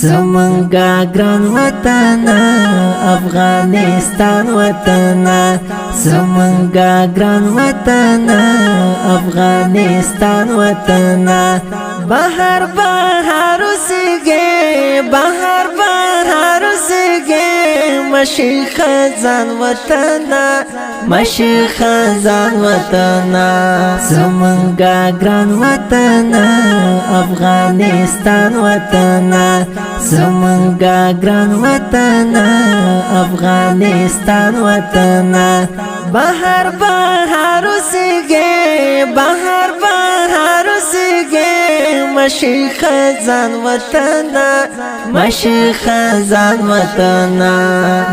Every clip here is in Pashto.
زمونگا گران وطن افغانستان وطن زمونگا گران وطن افغانستان وطن بهر بهر سیگه بهر بهر سیگه مشی خزان وطن مشی خزان وطن زمونگا گران وطن افغانستان وطن زمونگا گران وطن افغانستان وطن بهر بهر سیگه بهر بهر سیگه مشی خزان وطن مشی خزان وطن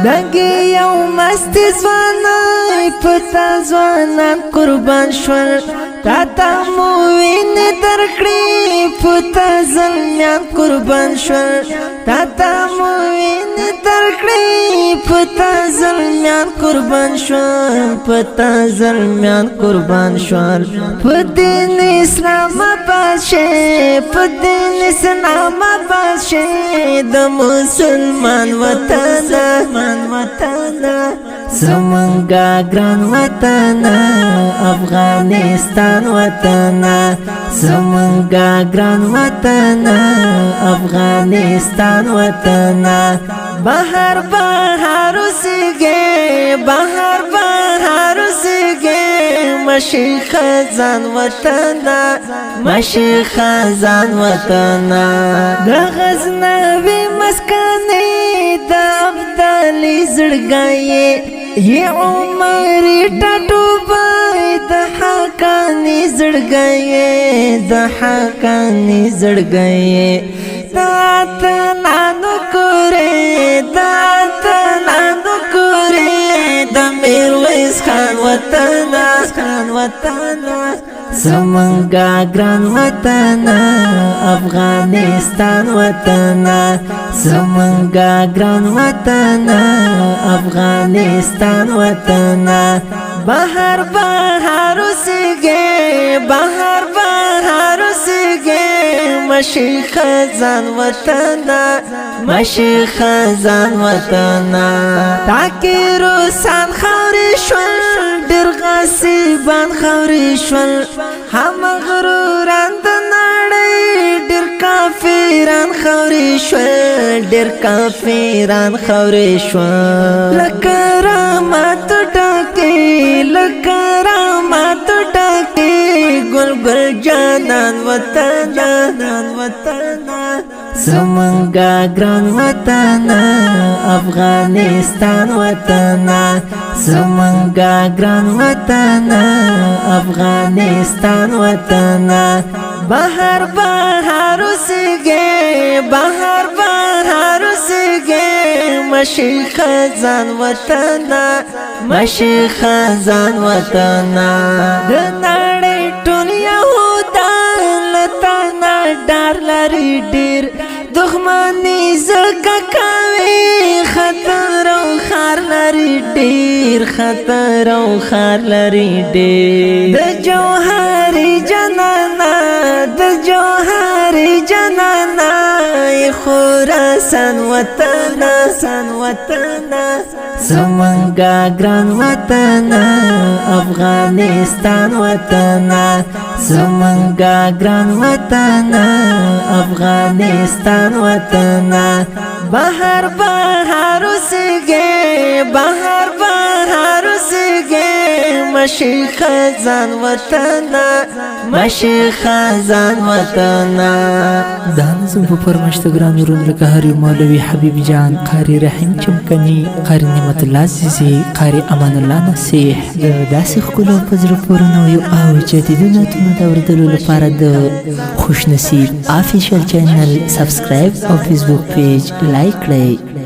دنگی یو مستی زوانای پتا زوانان قربان شول تاتا موین درکڑی پتا زلمیان قربان شول تاتا موین درکڑی پتا زلمیان قربان شول پتا زلمیان قربان شول پدین اسلام باشه پدین اسلام باشه د مسلمان وطن زمونگا گران وطن افغانستان وطن زمونگا گران وطن افغانستان وطن بهر بهر سیگه بهر بهر سیگه مشی خزان وطن مشی خزان وطن د غزنوی مسکنی د ابدالی زړګي یہ عمری ټټو بای د حقانی زړګي د حقانی زړګي دات نانو کوره دات نانو کوره د میرویس خان وطن زمونگا گران وطن افغانستان وطن زمونگا گران وطن افغانستان وطن بهر بهر سیگه بهر بهر سیگه مشی خزان وطن مشی خزان وطن تاکی روسان خوری شول ډیر غصیبان خوری شول هم غروران د نړۍ ډیر کافران خوری شول ډیر کافران خوری شول لکه رحمت ډکې لکه رحمت ډکې ګل ګل جانان وطن زمونگا گران وطن افغانستان وطن زمونگا گران وطن افغانستان وطن بهر بهر سیگه بهر بهر سیگه مشی خزان وطن مشی خزان وطن د نړۍ ټول یهودان لتانا ډار لري ډیر دښمنی زکه کوي خطر او خار لري ډیر خطر او خار لري ډیر د جوهری جنانا د جوهری جنانا خراسان وطن زمونگا گران وطن افغانستان وطن زمونگا گران وطن افغانستان وطن بهر بهر سیگه بهر بهر سیگه مشی خزان وطن مشی خزان وطن دا نظم په پرمشت ګران ورون لکه هری مولوی حبیب جان قاری رحیم چمکنی قاری نعمت الله عزیزی قاری امان الله نصیح د داسې ښکلو په زړه پورې نویو او جدیدو نعتونو د اورېدلو لپاره د خوش نصیب آفیشل چینل سبسکرایب او فیسبوک پیج لایک کړئ.